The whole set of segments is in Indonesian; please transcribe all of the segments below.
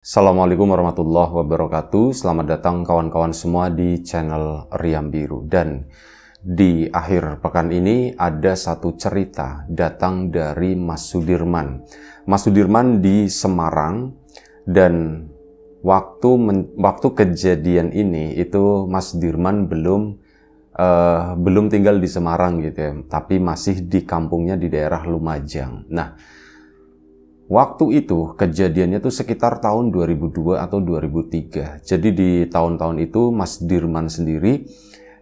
Assalamualaikum warahmatullahi wabarakatuh. Selamat datang kawan-kawan semua di channel Riam Biru. Dan di akhir pekan ini ada satu cerita datang dari Mas Sudirman. Mas Sudirman di Semarang, dan waktu kejadian ini itu Mas Sudirman belum tinggal di Semarang gitu ya, tapi masih di kampungnya di daerah Lumajang. Nah, waktu itu kejadiannya tuh sekitar tahun 2002 atau 2003. Jadi di tahun-tahun itu Mas Dirman sendiri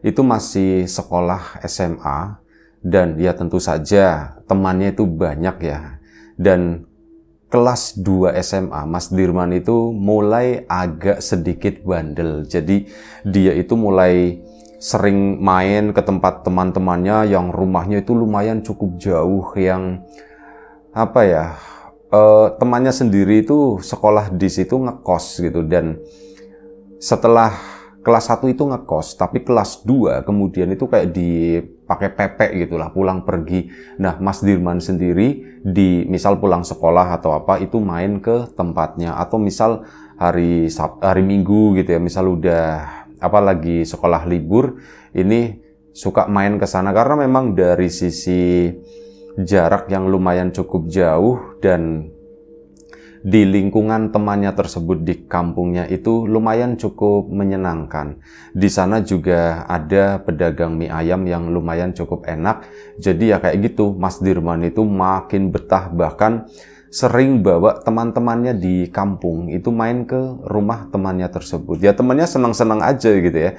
itu masih sekolah SMA, dan ya tentu saja temannya itu banyak ya. Dan kelas 2 SMA Mas Dirman itu mulai agak sedikit bandel. Jadi dia itu mulai sering main ke tempat teman-temannya yang rumahnya itu lumayan cukup jauh, yang temannya sendiri itu sekolah di situ ngekos gitu. Dan setelah kelas 1 itu ngekos, tapi kelas 2 kemudian itu kayak dipakai pepek gitulah, pulang pergi. Nah, Mas Dirman sendiri misal pulang sekolah atau apa itu main ke tempatnya, atau misal hari Minggu gitu ya, misal udah lagi sekolah libur, ini suka main ke sana karena memang dari sisi jarak yang lumayan cukup jauh, dan di lingkungan temannya tersebut di kampungnya itu lumayan cukup menyenangkan. Di sana juga ada pedagang mie ayam yang lumayan cukup enak. Jadi ya kayak gitu, Mas Dirman itu makin betah, bahkan sering bawa teman-temannya di kampung itu main ke rumah temannya tersebut. Ya temannya senang-senang aja gitu ya.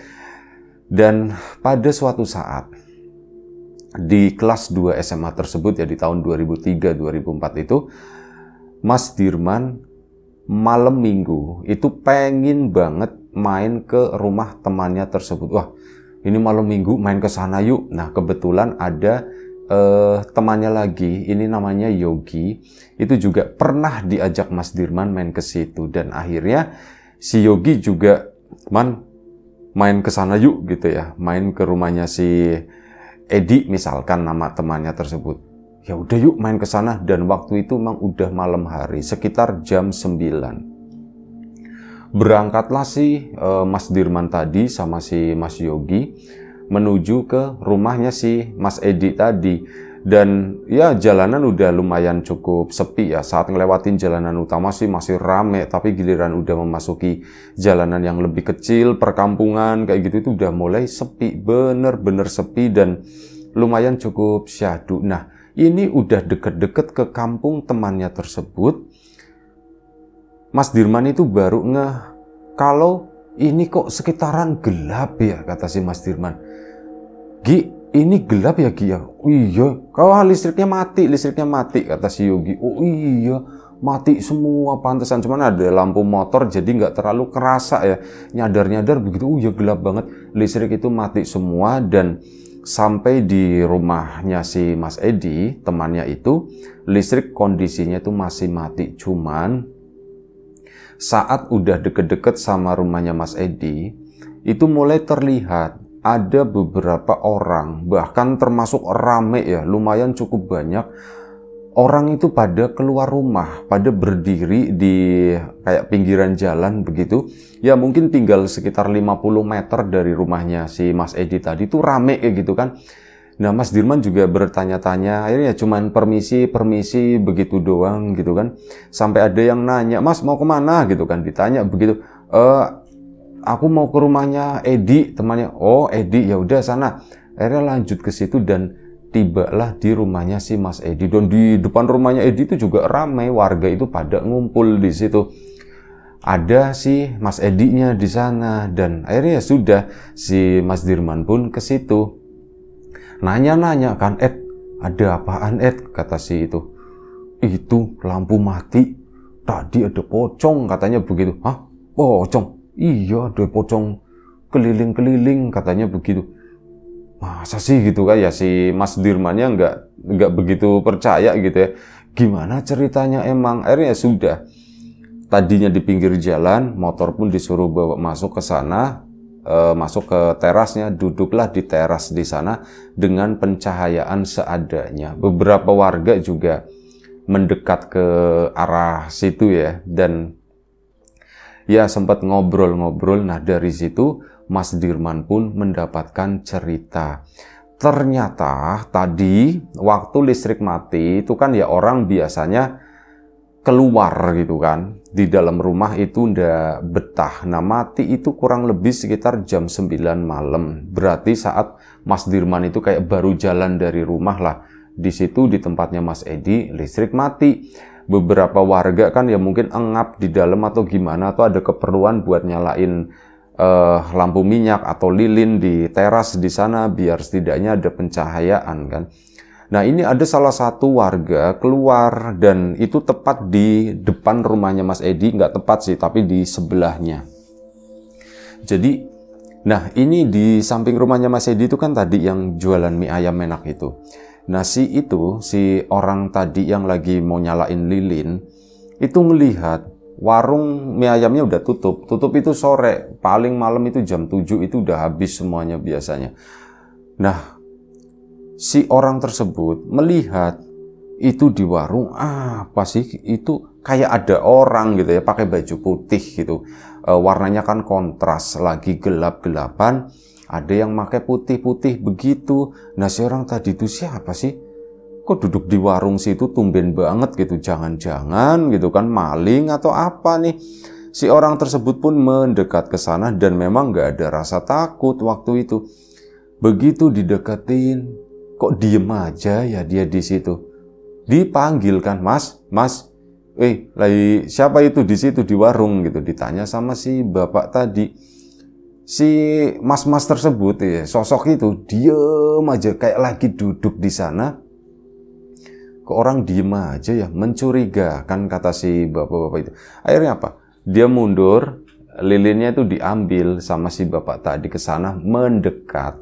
Dan pada suatu saat di kelas 2 SMA tersebut ya, di tahun 2003-2004 itu Mas Dirman malam minggu itu pengen banget main ke rumah temannya tersebut. Wah, ini malam minggu main ke sana yuk. Nah, kebetulan ada temannya lagi, ini namanya Yogi, itu juga pernah diajak Mas Dirman main ke situ. Dan akhirnya si Yogi juga main ke sana yuk gitu ya, main ke rumahnya si Edi misalkan nama temannya tersebut. Ya udah yuk main ke sana. Dan waktu itu memang udah malam hari, sekitar jam 9. Berangkatlah si Mas Dirman tadi sama si Mas Yogi menuju ke rumahnya si Mas Edi tadi. Dan ya jalanan udah lumayan cukup sepi ya. Saat ngelewatin jalanan utama sih masih rame, tapi giliran udah memasuki jalanan yang lebih kecil, perkampungan kayak gitu, itu udah mulai sepi, bener-bener sepi dan lumayan cukup syahdu. Nah, ini udah deket-deket ke kampung temannya tersebut. Mas Dirman itu baru ngeh kalau ini kok sekitaran gelap ya, kata si Mas Dirman. Gi, ini gelap ya Gi ya? Oh iya, kalau listriknya mati, kata si Yogi. Oh iya, mati semua, pantesan. Cuman ada lampu motor jadi nggak terlalu kerasa ya. Nyadar begitu, oh iya gelap banget. Listrik itu mati semua. Dan sampai di rumahnya si Mas Edi, temannya itu, listrik kondisinya itu masih mati. Cuman saat udah deket-deket sama rumahnya Mas Edi, itu mulai terlihat ada beberapa orang, bahkan termasuk rame ya, lumayan cukup banyak orang itu pada keluar rumah, pada berdiri di kayak pinggiran jalan begitu. Ya mungkin tinggal sekitar 50 meter dari rumahnya si Mas Edi tadi, tuh rame kayak gitu kan. Nah, Mas Dirman juga bertanya-tanya, akhirnya cuman permisi begitu doang gitu kan. Sampai ada yang nanya, Mas mau kemana gitu kan, ditanya begitu. Aku mau ke rumahnya Edi, temannya. Oh Edi, ya udah sana. Akhirnya lanjut ke situ dan tibalah di rumahnya si Mas Edi. Dan di depan rumahnya Edi itu juga ramai, warga itu pada ngumpul di situ. Ada si Mas Edinya di sana. Dan akhirnya ya sudah, si Mas Dirman pun ke situ. Nanya-nanya kan, ada apaan kata si itu. Itu lampu mati. Tadi ada pocong, katanya begitu. Hah? Pocong? Iya, ada pocong keliling-keliling, katanya begitu. Masa sih gitu kan ya, si Mas Dirmannya nggak begitu percaya gitu ya. Gimana ceritanya emang? Akhirnya sudah. Tadinya di pinggir jalan, motor pun disuruh bawa masuk ke sana, masuk ke terasnya, duduklah di teras di sana dengan pencahayaan seadanya. Beberapa warga juga mendekat ke arah situ ya, dan ya sempat ngobrol-ngobrol. Nah dari situ Mas Dirman pun mendapatkan cerita. Ternyata tadi waktu listrik mati itu kan ya orang biasanya keluar gitu kan. Di dalam rumah itu ndak betah. Nah mati itu kurang lebih sekitar jam 9 malam. Berarti saat Mas Dirman itu kayak baru jalan dari rumah lah. Di situ di tempatnya Mas Edi listrik mati. Beberapa warga kan ya mungkin engap di dalam atau gimana, atau ada keperluan buat nyalain lampu minyak atau lilin di teras di sana biar setidaknya ada pencahayaan kan. Nah ini ada salah satu warga keluar dan itu tepat di depan rumahnya Mas Edi, nggak tepat sih tapi di sebelahnya. Jadi nah ini di samping rumahnya Mas Edi itu kan tadi yang jualan mie ayam enak itu. Nah si orang tadi yang lagi mau nyalain lilin itu melihat warung mie ayamnya udah tutup. Tutup itu sore, paling malam itu jam 7 itu udah habis semuanya biasanya. Nah, si orang tersebut melihat itu di warung, apa sih itu kayak ada orang gitu ya, pakai baju putih gitu. Warnanya kan kontras, lagi gelap-gelapan, ada yang pakai putih-putih begitu. Nah, si orang tadi itu siapa sih? Kok duduk di warung situ tumben banget gitu, jangan-jangan gitu kan maling atau apa nih. Si orang tersebut pun mendekat ke sana dan memang nggak ada rasa takut waktu itu. Begitu dideketin, kok diem aja ya dia di situ. Dipanggil kan, mas, lagi siapa itu di situ di warung gitu, ditanya sama si bapak tadi. Si mas-mas tersebut ya, sosok itu diem aja kayak lagi duduk di sana. Orang diem aja ya, mencurigakan kata si bapak-bapak itu. Akhirnya apa? Dia mundur, lilinnya itu diambil sama si bapak tadi ke sana, mendekat.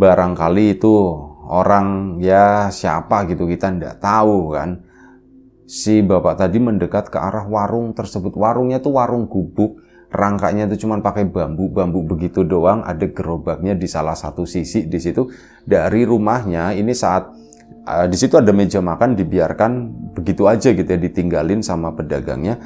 Barangkali itu orang ya siapa gitu, kita ndak tahu kan. Si bapak tadi mendekat ke arah warung tersebut. Warungnya tuh warung gubuk, rangkanya itu cuma pakai bambu begitu doang. Ada gerobaknya di salah satu sisi di situ. Dari rumahnya ini saat di situ ada meja makan dibiarkan begitu aja gitu ya, ditinggalin sama pedagangnya.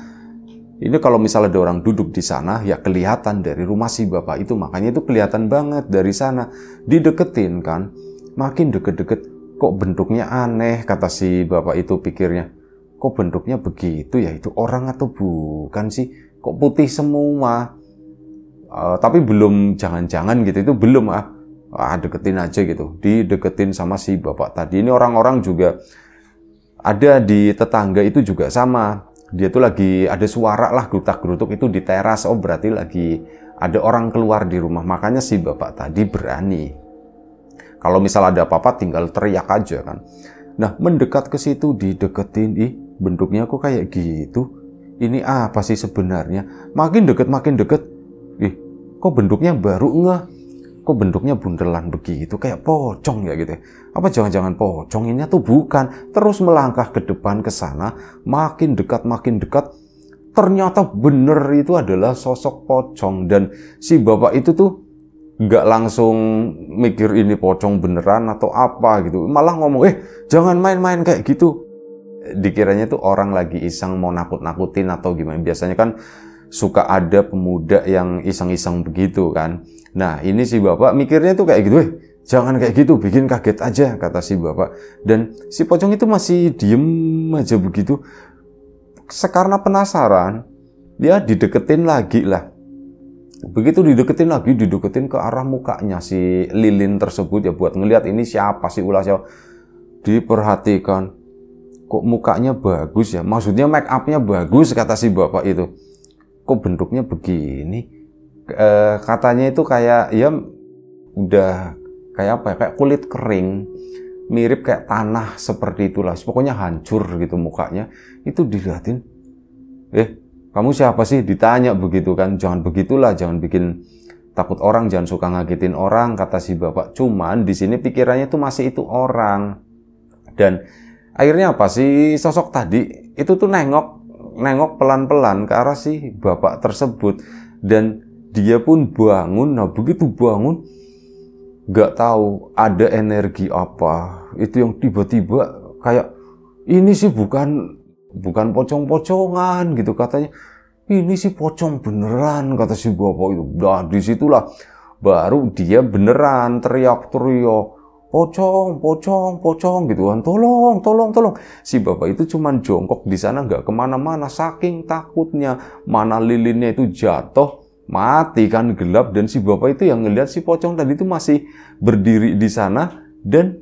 Ini kalau misalnya ada orang duduk di sana ya kelihatan dari rumah si bapak itu, makanya itu kelihatan banget dari sana. Dideketin kan, makin deket-deket, kok bentuknya aneh kata si bapak itu pikirnya. Kok bentuknya begitu ya, itu orang atau bukan sih? Kok putih semua? Tapi belum, jangan-jangan gitu, itu belum deketin aja gitu, dideketin sama si bapak tadi. Ini orang-orang juga ada di tetangga itu juga sama. Dia tuh lagi ada suara lah gerutak-gerutuk itu di teras. Oh berarti lagi ada orang keluar di rumah. Makanya si bapak tadi berani. Kalau misal ada apa-apa tinggal teriak aja kan. Nah mendekat ke situ dideketin. Bentuknya kok kayak gitu. Ini apa sih sebenarnya? Makin deket. Kok bentuknya baru ngeh. Kok bentuknya bundelan begitu, kayak pocong ya gitu ya. Apa jangan-jangan pocong ini tuh bukan. Terus melangkah ke depan ke sana, makin dekat. Ternyata bener itu adalah sosok pocong. Dan si bapak itu tuh nggak langsung mikir ini pocong beneran atau apa gitu. Malah ngomong, jangan main-main kayak gitu. Dikiranya tuh orang lagi iseng mau nakut-nakutin atau gimana. Biasanya kan suka ada pemuda yang iseng-iseng begitu kan. Nah ini si bapak mikirnya tuh kayak gitu, jangan kayak gitu, bikin kaget aja kata si bapak. Dan si pocong itu masih diem aja begitu. Karena penasaran, dia dideketin lagi lah. Begitu dideketin ke arah mukanya si lilin tersebut ya, buat ngelihat ini siapa sih, ulah siapa. Diperhatikan, kok mukanya bagus ya, maksudnya make upnya bagus kata si bapak itu. Kok bentuknya begini? Katanya itu kayak ya udah kayak apa ya, kayak kulit kering, mirip kayak tanah seperti itulah. Pokoknya hancur gitu mukanya. Itu dilihatin. Kamu siapa sih? Ditanya begitu kan. Jangan begitulah, jangan bikin takut orang, jangan suka ngagetin orang kata si bapak. Cuman di sini pikirannya tuh masih itu orang. Dan akhirnya apa sih, sosok tadi itu tuh nengok pelan-pelan ke arah si bapak tersebut. Dan dia pun bangun. Nah begitu bangun, gak tahu ada energi apa itu yang tiba-tiba kayak ini sih bukan pocong-pocongan gitu katanya. ini si pocong beneran, kata si bapak itu. Nah, disitulah baru dia beneran teriak-teriak, pocong, pocong, pocong gitu kan, tolong, tolong, tolong. Si bapak itu cuman jongkok di sana, nggak kemana-mana, saking takutnya. Mana lilinnya itu jatuh, mati kan, gelap. Dan si bapak itu yang ngeliat si pocong tadi itu masih berdiri di sana dan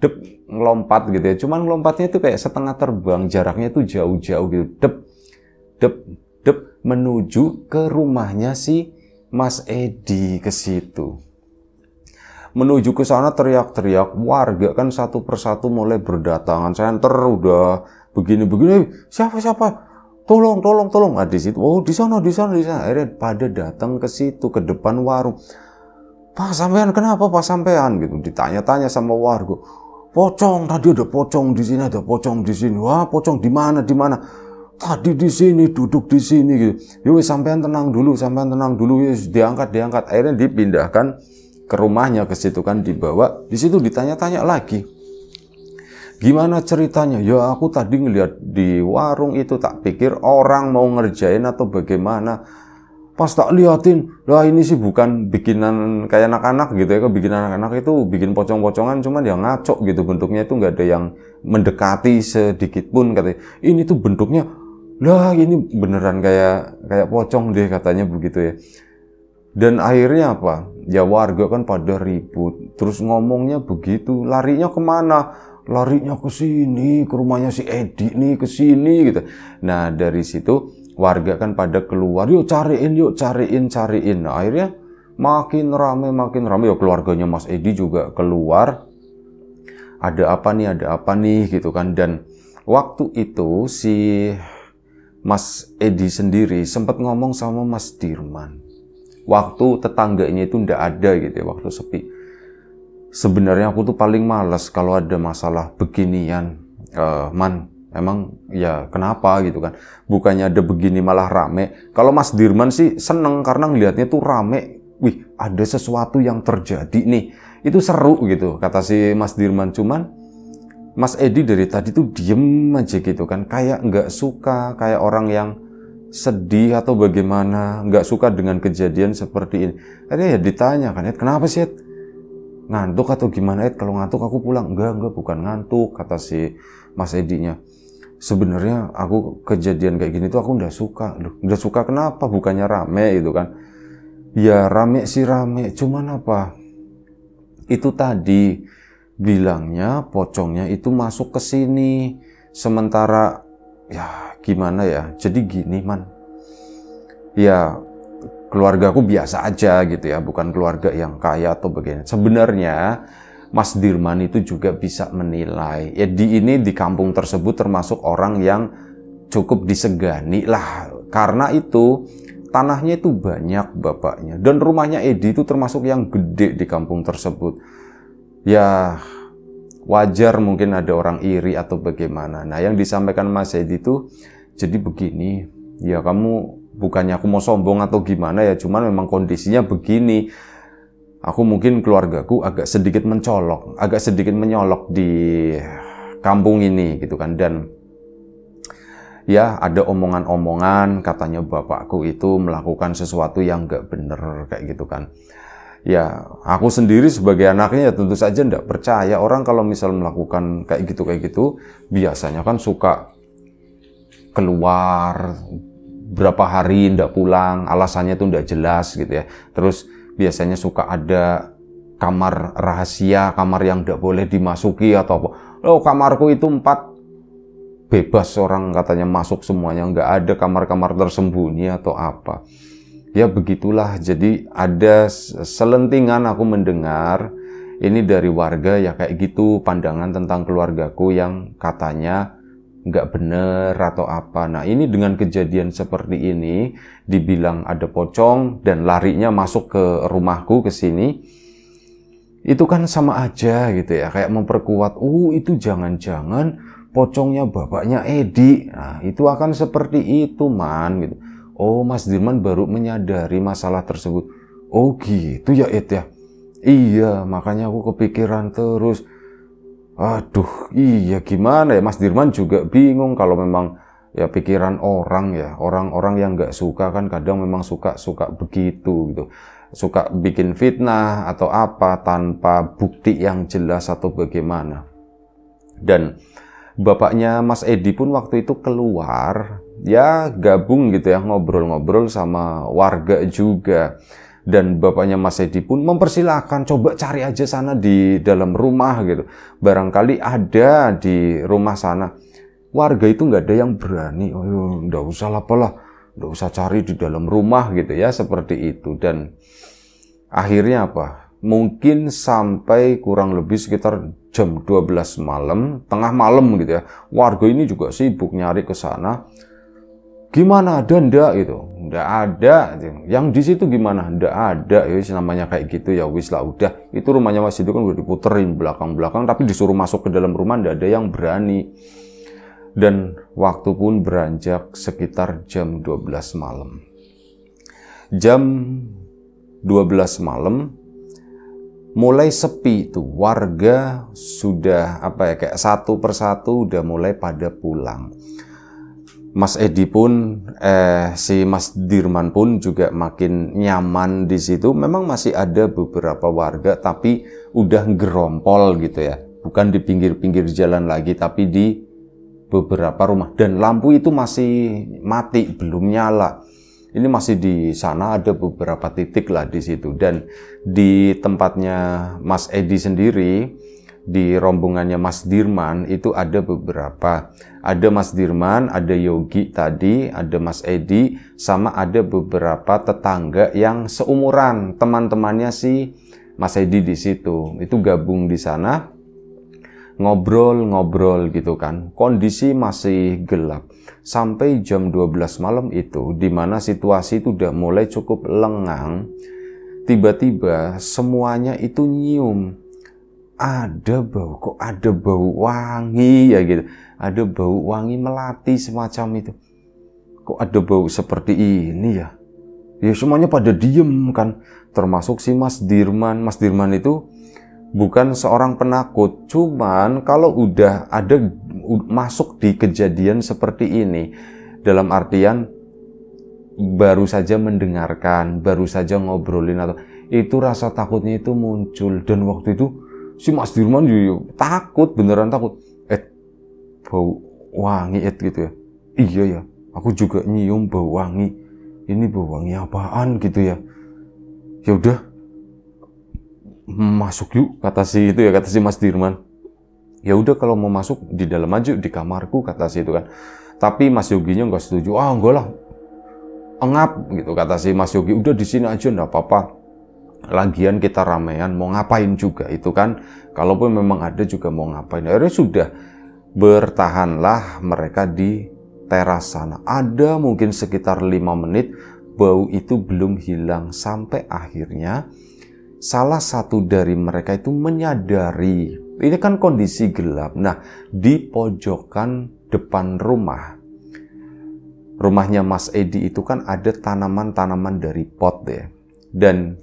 dep ngelompat gitu ya. Cuman ngelompatnya itu kayak setengah terbang, jaraknya itu jauh-jauh gitu. Dep, dep, dep menuju ke rumahnya si Mas Edi ke situ. Menuju ke sana teriak-teriak, warga kan satu persatu mulai berdatangan. Senter udah begini-begini, siapa? Tolong, tolong, tolong. Nah, di situ, oh di sana. Akhirnya pada datang ke situ, ke depan warung. Pak sampean kenapa Pak sampean gitu? Ditanya-tanya sama warga. Pocong, tadi ada pocong di sini, ada pocong di sini. Wah, pocong di mana? Tadi di sini, duduk di sini gitu. Yuk, sampean tenang dulu, yuk, diangkat. Akhirnya dipindahkan ke rumahnya ke situ kan, dibawa. Di situ ditanya-tanya lagi. Gimana ceritanya? Ya aku tadi ngeliat di warung itu, tak pikir orang mau ngerjain atau bagaimana. Pas tak liatin, lah ini sih bukan bikinan kayak anak-anak gitu ya. Bikinan anak-anak itu bikin pocong-pocongan, cuman ya ngaco gitu bentuknya, itu nggak ada yang mendekati sedikit pun katanya. Ini tuh bentuknya, lah ini beneran kayak pocong deh katanya begitu ya. Dan akhirnya apa? Ya warga kan pada ribut, terus ngomongnya begitu, larinya kemana? Larinya ke sini, ke rumahnya si Edi nih, ke sini gitu. Nah dari situ warga kan pada keluar, yuk cariin. Nah, akhirnya makin rame. Ya keluarganya Mas Edi juga keluar. Ada apa nih gitu kan. Dan waktu itu si Mas Edi sendiri sempat ngomong sama Mas Dirman. Waktu tetangganya itu ndak ada gitu ya, waktu sepi. Sebenarnya aku tuh paling malas kalau ada masalah beginian, Man. Emang ya kenapa gitu kan, bukannya ada begini malah rame. Kalau Mas Dirman sih seneng karena ngelihatnya tuh rame, wih ada sesuatu yang terjadi nih, itu seru gitu kata si Mas Dirman. Cuman Mas Edi dari tadi tuh diem aja gitu kan, kayak nggak suka, kayak orang yang sedih atau bagaimana, nggak suka dengan kejadian seperti ini. Akhirnya ya ditanya kan, kenapa sih Ed? Ngantuk atau gimana Ed? Kalau ngantuk aku pulang. Enggak bukan ngantuk, kata si Mas Edinya. Sebenarnya aku kejadian kayak gini tuh aku nggak suka. Loh, nggak suka kenapa? Bukannya rame gitu kan. Ya rame sih rame, cuman apa? Itu tadi bilangnya pocongnya itu masuk ke sini. Sementara ya gimana ya? Jadi gini Man. Ya keluarga aku biasa aja gitu ya, bukan keluarga yang kaya atau bagaimana. Sebenarnya Mas Dirman itu juga bisa menilai. Ya di kampung tersebut termasuk orang yang cukup disegani lah. Karena itu tanahnya itu banyak bapaknya. Dan rumahnya Edi itu termasuk yang gede di kampung tersebut. Ya wajar mungkin ada orang iri atau bagaimana. Nah yang disampaikan Mas Edi itu jadi begini. Ya kamu, bukannya aku mau sombong atau gimana ya. Cuman memang kondisinya begini. Aku mungkin keluargaku agak sedikit menyolok di kampung ini gitu kan. Dan ya ada omongan-omongan katanya bapakku itu melakukan sesuatu yang gak bener kayak gitu kan. Ya aku sendiri sebagai anaknya ya tentu saja gak percaya. Orang kalau misal melakukan kayak gitu biasanya kan suka keluar berapa hari ndak pulang, alasannya tuh ndak jelas gitu ya. Terus biasanya suka ada kamar rahasia, kamar yang ndak boleh dimasuki atau apa. Oh kamarku itu 4 bebas orang katanya masuk semuanya, nggak ada kamar-kamar tersembunyi atau apa. Ya begitulah, jadi ada selentingan aku mendengar ini dari warga ya kayak gitu pandangan tentang keluargaku yang katanya nggak bener atau apa. Nah ini dengan kejadian seperti ini dibilang ada pocong dan larinya masuk ke rumahku ke sini, itu kan sama aja gitu ya, kayak memperkuat itu jangan-jangan pocongnya bapaknya Edi. Nah itu akan seperti itu Man gitu. Oh Mas Dirman baru menyadari masalah tersebut. Oh gitu ya Ed ya. Iya makanya aku kepikiran terus. Aduh, iya gimana ya, Mas Dirman juga bingung kalau memang ya pikiran orang ya, orang-orang yang nggak suka kan kadang memang suka begitu gitu, suka bikin fitnah atau apa tanpa bukti yang jelas atau bagaimana. Dan bapaknya Mas Edi pun waktu itu keluar, ya gabung gitu ya, ngobrol-ngobrol sama warga juga. Dan bapaknya Mas Edi pun mempersilahkan, coba cari aja sana di dalam rumah gitu, barangkali ada di rumah sana. Warga itu nggak ada yang berani, oh nggak usah lah, nggak usah cari di dalam rumah gitu ya, seperti itu. Dan akhirnya apa? Mungkin sampai kurang lebih sekitar jam 12 malam, tengah malam gitu ya, warga ini juga sibuk nyari ke sana. Gimana, ada ndak gitu? Ndak ada. Yang di situ gimana? Ndak ada. Ya wis, namanya kayak gitu ya wis lah, udah. Itu rumahnya Mas itu kan udah diputerin belakang-belakang, tapi disuruh masuk ke dalam rumah ndak ada yang berani. Dan waktu pun beranjak sekitar jam 12 malam. Jam 12 malam mulai sepi itu, warga sudah apa ya, kayak satu persatu udah mulai pada pulang. Mas Edi pun, si Mas Dirman pun juga makin nyaman di situ. Memang masih ada beberapa warga, tapi udah gerompol gitu ya. Bukan di pinggir-pinggir jalan lagi, tapi di beberapa rumah. Dan lampu itu masih mati, belum nyala. Ini masih di sana, ada beberapa titik lah di situ. Dan di tempatnya Mas Edi sendiri, di rombongannya Mas Dirman itu ada beberapa. Ada Mas Dirman, ada Yogi tadi, ada Mas Edi, sama ada beberapa tetangga yang seumuran teman-temannya si Mas Edi di situ. Itu gabung di sana, ngobrol-ngobrol gitu kan. Kondisi masih gelap sampai jam 12 malam itu, di mana situasi itu udah mulai cukup lengang. Tiba-tiba semuanya itu nyium. Ada bau, kok ada bau wangi ya gitu. Ada bau wangi melati semacam itu. Kok ada bau seperti ini ya? Ya semuanya pada diem kan. Termasuk si Mas Dirman. Mas Dirman itu bukan seorang penakut. Cuman kalau udah ada masuk di kejadian seperti ini, dalam artian baru saja mendengarkan, baru saja ngobrolin atau itu, rasa takutnya itu muncul. Dan waktu itu si Mas Dirman juga takut, beneran takut. Bau wangi gitu ya. Iya ya, aku juga nyium bau wangi. Ini bau wangi apaan gitu ya. Ya udah, masuk yuk, kata si itu ya, kata si Mas Dirman. Ya udah, kalau mau masuk di dalam aja, di kamarku, kata si itu kan. Tapi Mas Yoginya nggak setuju. Ah enggak lah, engap gitu, kata si Mas Yogi. Udah di sini aja, nggak apa-apa. Lagian kita ramean, mau ngapain juga itu kan. Kalaupun memang ada juga mau ngapain. Akhirnya sudah, bertahanlah mereka di teras sana. Ada mungkin sekitar 5 menit, bau itu belum hilang. Sampai akhirnya salah satu dari mereka itu menyadari, ini kan kondisi gelap. Nah, di pojokan depan rumahnya Mas Edi itu kan ada tanaman-tanaman dari pot ya. Dan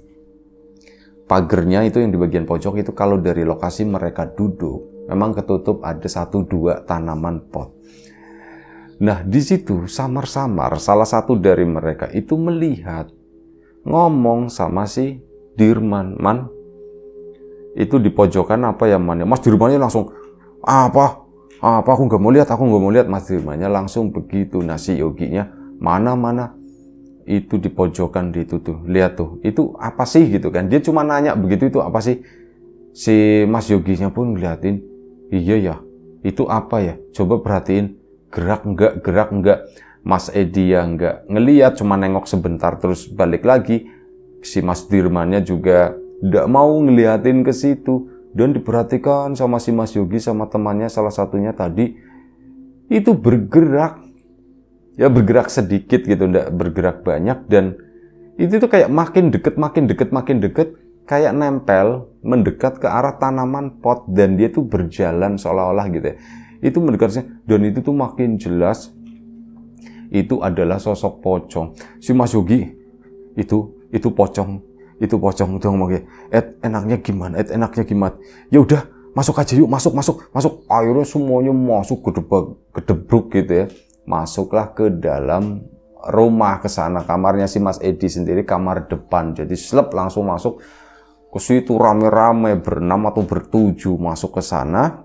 pagernya itu yang di bagian pojok itu, kalau dari lokasi mereka duduk, memang ketutup ada 1-2 tanaman pot. Nah, di situ samar-samar salah satu dari mereka itu melihat, ngomong sama si Dirman, Man, itu di pojokan apa ya Man? Mas Dirmannya langsung, apa aku nggak mau lihat, Mas Dirmannya langsung begitu. Nah, si Yoginya, mana itu di pojokan di itu tuh, lihat tuh, itu apa sih gitu kan? Dia cuma nanya begitu, itu apa sih? Si Mas Yoginya pun ngeliatin, iya ya, itu apa ya? Coba perhatiin, gerak enggak. Mas Edi ya enggak ngeliat, cuma nengok sebentar terus balik lagi. Si Mas Dirmannya juga enggak mau ngeliatin ke situ. Dan diperhatikan sama si Mas Yogi sama temannya, salah satunya tadi, itu bergerak. Ya bergerak sedikit gitu, enggak bergerak banyak. Dan itu tuh kayak makin deket, kayak nempel, mendekat ke arah tanaman pot, dan dia tuh berjalan seolah-olah gitu ya. Itu mendekatnya, dan itu tuh makin jelas itu adalah sosok pocong. Si Mas Yogi, itu pocong itu ngomong kayak, enaknya gimana? Ya udah, masuk aja yuk, masuk. Akhirnya semuanya masuk, gedebruk gitu ya. masuklah ke dalam rumah, ke sana kamarnya si Mas Edi sendiri, kamar depan. Jadi slep langsung masuk ke situ, rame-rame berenam atau bertujuh masuk ke sana.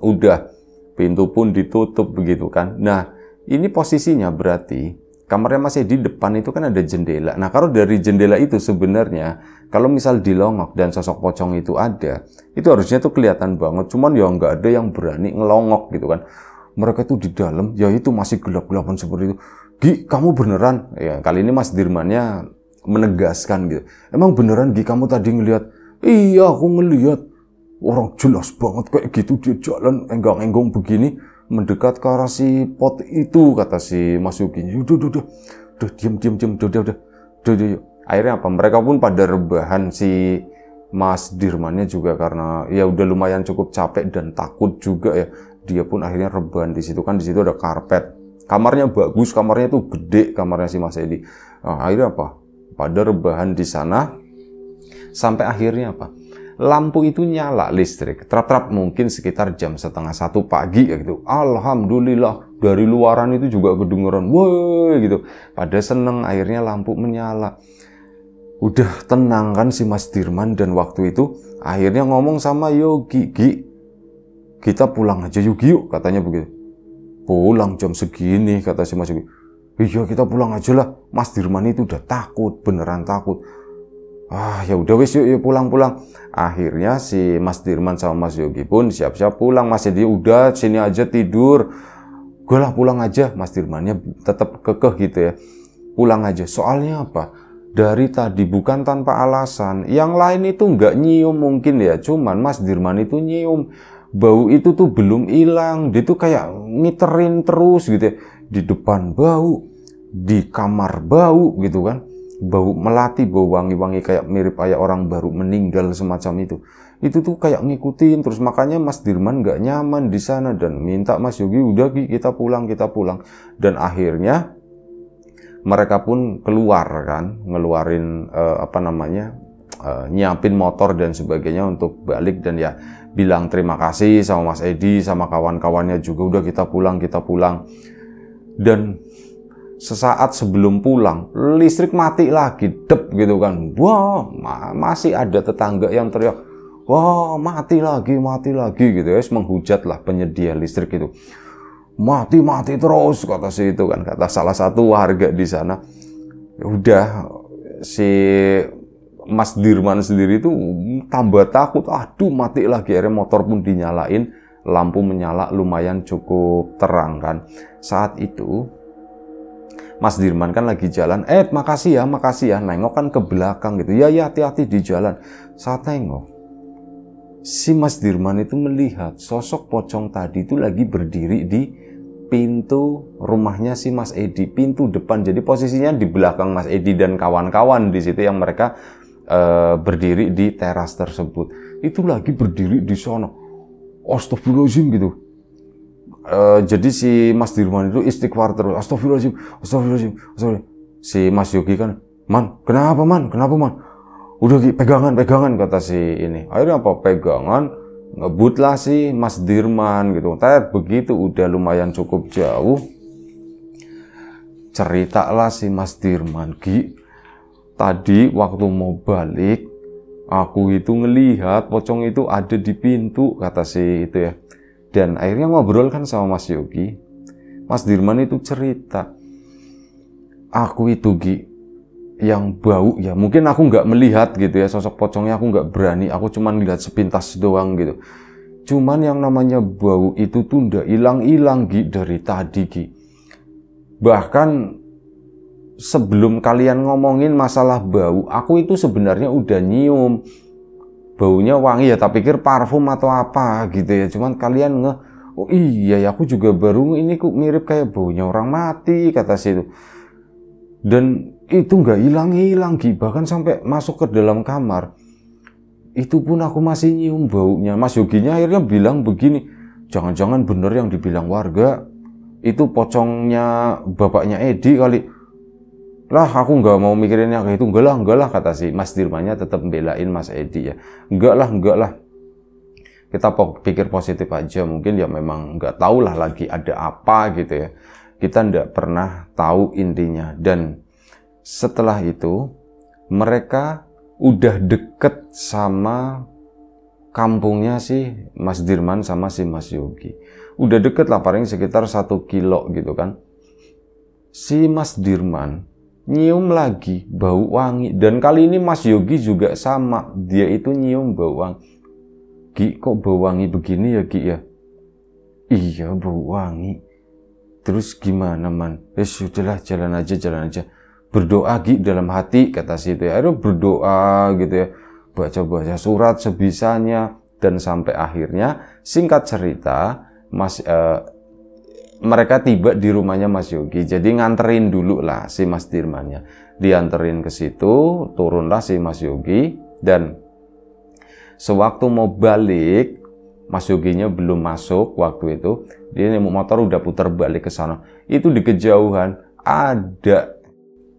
Udah, pintu pun ditutup begitu kan. Nah, ini posisinya berarti kamarnya Mas Edi depan itu kan ada jendela. Nah, kalau dari jendela itu sebenarnya kalau misal dilongok dan sosok pocong itu ada, itu harusnya tuh kelihatan banget. Cuman ya nggak ada yang berani ngelongok gitu kan. Mereka tuh di dalam, ya itu masih gelap-gelapan seperti itu. Gi, kamu beneran? Ya, kali ini Mas Dirmannya menegaskan gitu. Emang beneran Gi, kamu tadi ngelihat? Iya, aku ngelihat. Orang jelas banget kayak gitu, dia jalan enggang-enggang begini, mendekat ke arah si pot itu, kata si Mas Yogi. Udah, diam, udah. Akhirnya apa? Mereka pun pada rebahan, si Mas Dirmannya juga karena ya udah lumayan cukup capek dan takut juga ya. Dia pun akhirnya rebahan di situ kan, di situ ada karpet. Kamarnya bagus, kamarnya tuh gede, kamarnya si Mas Edi. Nah, akhirnya apa? Pada rebahan di sana sampai akhirnya apa? Lampu itu nyala listrik. Trap-trap mungkin sekitar jam 12:30 pagi ya gitu. Alhamdulillah dari luaran itu juga kedengeran, woi gitu. Pada seneng akhirnya lampu menyala. Udah tenang kan si Mas Dirman, dan waktu itu akhirnya ngomong sama Yogi, Gi, kita pulang aja Yogi yuk, katanya begitu. Pulang jam segini, kata si Mas Yogi. Iya kita pulang aja lah, Mas Dirman itu udah takut, beneran takut. Ah ya udah wis yuk pulang. Akhirnya si Mas Dirman sama Mas Yogi pun siap-siap pulang. Mas Edi udah sini aja tidur. Gue lah pulang aja. Mas Dirmannya tetap kekeh gitu ya. Pulang aja. Soalnya apa? Dari tadi bukan tanpa alasan. Yang lain itu nggak nyium mungkin ya. Cuman Mas Dirman itu nyium. Bau itu tuh belum hilang. Dia tuh kayak ngiterin terus gitu ya. Di depan bau, di kamar bau gitu kan. Bau melati, bau wangi-wangi kayak mirip kayak orang baru meninggal semacam itu. Itu tuh kayak ngikutin terus, makanya Mas Dirman nggak nyaman di sana dan minta Mas Yogi udah kita pulang. Dan akhirnya mereka pun keluar kan, ngeluarin nyiapin motor dan sebagainya untuk balik, dan ya bilang terima kasih sama Mas Edi sama kawan-kawannya juga, udah kita pulang. Dan sesaat sebelum pulang, listrik mati lagi, dep gitu kan. Wah, masih ada tetangga yang teriak, wah mati lagi gitu ya, menghujat lah penyedia listrik itu. Mati terus, kata si itu kan, kata salah satu warga di sana. Ya udah, si Mas Dirman sendiri itu tambah takut, aduh mati lagi. Akhirnya motor pun dinyalain, lampu menyala lumayan cukup terang kan. Saat itu Mas Dirman kan lagi jalan, makasih ya, nengok kan ke belakang gitu. Ya hati-hati di jalan. Saat nengok, si Mas Dirman itu melihat sosok pocong tadi itu lagi berdiri di pintu rumahnya si Mas Edi, pintu depan. Jadi posisinya di belakang Mas Edi dan kawan-kawan di situ yang mereka berdiri di teras tersebut. Itu lagi berdiri di sana. Astagfirullahaladzim gitu. Jadi si Mas Dirman itu istighfar terus. Astagfirullahaladzim. Si Mas Yogi kan, Man? Kenapa man? Udah pegangan, kata si ini. Akhirnya apa? Pegangan, ngebutlah si Mas Dirman gitu. Tapi begitu udah lumayan cukup jauh, ceritalah si Mas Dirman, Gi, tadi waktu mau balik, aku itu ngelihat pocong itu ada di pintu, kata si itu ya. Dan akhirnya ngobrol kan sama Mas Yogi. Mas Dirman itu cerita, aku itu Gi, yang bau ya, mungkin aku nggak melihat gitu ya sosok pocongnya, aku nggak berani, aku cuman lihat sepintas doang gitu. Cuman yang namanya bau itu tuh nggak hilang Gi dari tadi Gi. Bahkan sebelum kalian ngomongin masalah bau, aku itu sebenarnya udah nyium. Baunya wangi ya, tak pikir parfum atau apa gitu ya. Cuman kalian oh iya ya, aku juga baru ini kok mirip kayak baunya orang mati, kata si itu. Dan itu nggak hilang Gi, bahkan sampai masuk ke dalam kamar. Itu pun aku masih nyium baunya. Mas Yoginya akhirnya bilang begini, jangan-jangan bener yang dibilang warga, itu pocongnya bapaknya Edi kali. Lah aku nggak mau mikirin yang kayak itu, enggak lah, kata si Mas Dirmannya tetap belain Mas Edi ya. Enggak lah. Kita pikir positif aja, mungkin ya memang nggak tahu lah lagi ada apa gitu ya. Kita tidak pernah tahu intinya. Dan setelah itu mereka udah deket sama kampungnya si Mas Dirman sama si Mas Yogi. Udah deket lah, paling sekitar 1 kilo gitu kan. Si Mas Dirman nyium lagi bau wangi. Dan kali ini Mas Yogi juga sama. Dia itu nyium bau wangi. Gi, kok bau wangi begini ya Gi ya? Iya, bau wangi. Terus gimana man? Sudahlah, jalan aja. Berdoa Gi dalam hati, kata si itu ya. Akhirnya berdoa gitu ya. Baca-baca surat sebisanya. Dan sampai akhirnya, singkat cerita, mereka tiba di rumahnya Mas Yogi. Jadi nganterin dulu lah si Mas Dirmannya. Dianterin ke situ, turunlah si Mas Yogi. Dan sewaktu mau balik, Mas Yoginya belum masuk waktu itu. Dia naik motor udah putar balik ke sana. Itu di kejauhan ada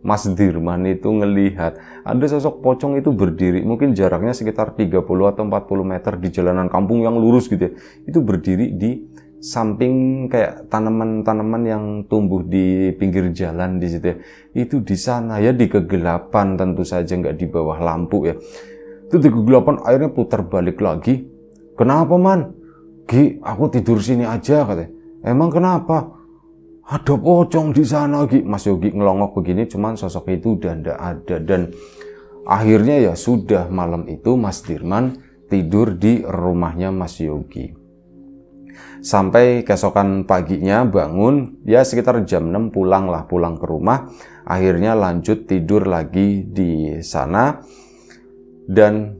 Mas Dirman itu ngelihat ada sosok pocong itu berdiri, mungkin jaraknya sekitar 30 atau 40 meter di jalanan kampung yang lurus gitu ya. Itu berdiri di samping kayak tanaman-tanaman yang tumbuh di pinggir jalan di situ ya. Itu di sana ya, di kegelapan, tentu saja nggak di bawah lampu ya. Itu di kegelapan, akhirnya putar balik lagi. Kenapa man? Gi, aku tidur sini aja katanya. Emang kenapa? Ada pocong di sana Gi. Mas Yogi ngelongok begini, cuman sosok itu udah ndak ada. Dan akhirnya ya sudah, malam itu Mas Dirman tidur di rumahnya Mas Yogi. Sampai keesokan paginya bangun, ya sekitar jam 6 pulang ke rumah. Akhirnya lanjut tidur lagi di sana. Dan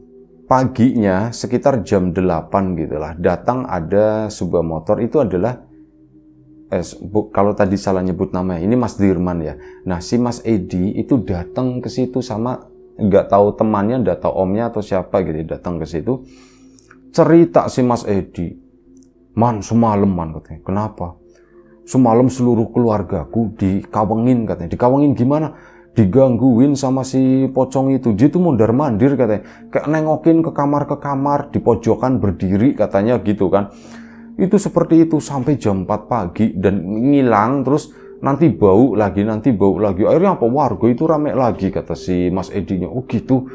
paginya sekitar jam 8 gitulah, datang ada sebuah motor. Itu adalah kalau tadi salah nyebut namanya, ini Mas Dirman ya. Nah, si Mas Edi itu datang ke situ sama nggak tahu temannya, nggak tahu omnya atau siapa gitu, datang ke situ. Cerita si Mas Edi, man semalam man katanya. Kenapa? Semalam seluruh keluargaku dikawengin katanya. Dikawengin gimana? Digangguin sama si pocong itu. Dia tuh mondar-mandir katanya. Kayak nengokin ke kamar, di pojokan berdiri katanya gitu kan. Itu seperti itu sampai jam 4 pagi dan ngilang, terus nanti bau lagi. Akhirnya apa? Warga itu rame lagi, kata si Mas Edinya. Oh gitu.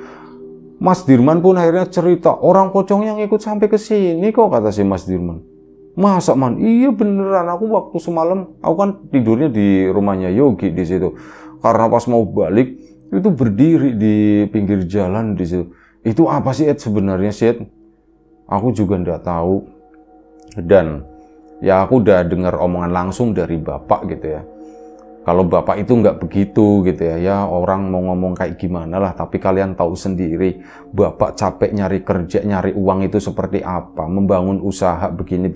Mas Dirman pun akhirnya cerita, orang pocong yang ikut sampai ke sini kok, kata si Mas Dirman. Masa man? Iya beneran, aku waktu semalam, aku kan tidurnya di rumahnya Yogi di situ. Karena pas mau balik, itu berdiri di pinggir jalan di situ. Itu apa sih Ed sebenarnya sih Ed? Aku juga nggak tahu. Dan ya aku udah dengar omongan langsung dari bapak gitu ya. Kalau bapak itu nggak begitu gitu ya. Ya orang mau ngomong kayak gimana lah. Tapi kalian tahu sendiri. Bapak capek nyari kerja, nyari uang itu seperti apa. Membangun usaha begini.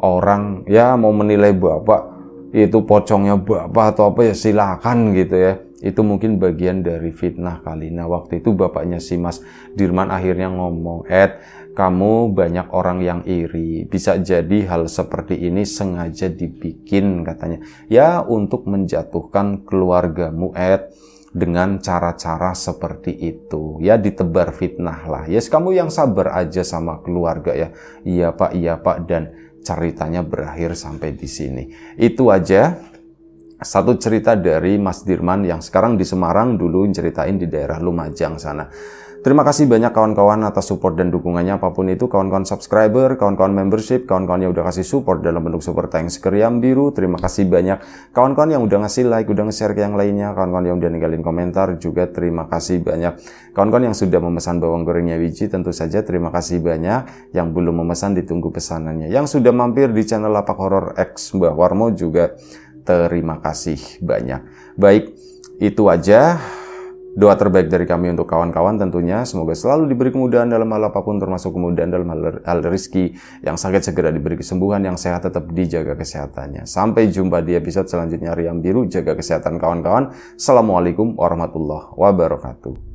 Orang ya mau menilai bapak itu pocongnya bapak atau apa ya silakan gitu ya. Itu mungkin bagian dari fitnah kali. Nah waktu itu bapaknya si Mas Dirman akhirnya ngomong, Ed, kamu banyak orang yang iri. Bisa jadi hal seperti ini sengaja dibikin katanya. Ya untuk menjatuhkan keluargamu Ed. Dengan cara-cara seperti itu. Ya ditebar fitnah lah. Yes, kamu yang sabar aja sama keluarga ya. Iya pak. Dan ceritanya berakhir sampai di sini. Itu aja. Satu cerita dari Mas Dirman yang sekarang di Semarang, dulu ceritain di daerah Lumajang sana. Terima kasih banyak kawan-kawan atas support dan dukungannya apapun itu. Kawan-kawan subscriber, kawan-kawan membership, kawan-kawan yang udah kasih support dalam bentuk super thanks ke Riam Biru. Terima kasih banyak. Kawan-kawan yang udah ngasih like, udah nge-share ke yang lainnya. Kawan-kawan yang udah ninggalin komentar juga terima kasih banyak. Kawan-kawan yang sudah memesan bawang gorengnya Wiji tentu saja terima kasih banyak. Yang belum memesan ditunggu pesanannya. Yang sudah mampir di channel Lapak Horor X Mbah Warmo juga terima kasih banyak. Baik, itu aja. Doa terbaik dari kami untuk kawan-kawan tentunya. Semoga selalu diberi kemudahan dalam hal apapun, termasuk kemudahan dalam hal rezeki. Yang sakit segera diberi kesembuhan, yang sehat tetap dijaga kesehatannya. Sampai jumpa di episode selanjutnya Riam Biru. Jaga kesehatan kawan-kawan. Assalamualaikum warahmatullahi wabarakatuh.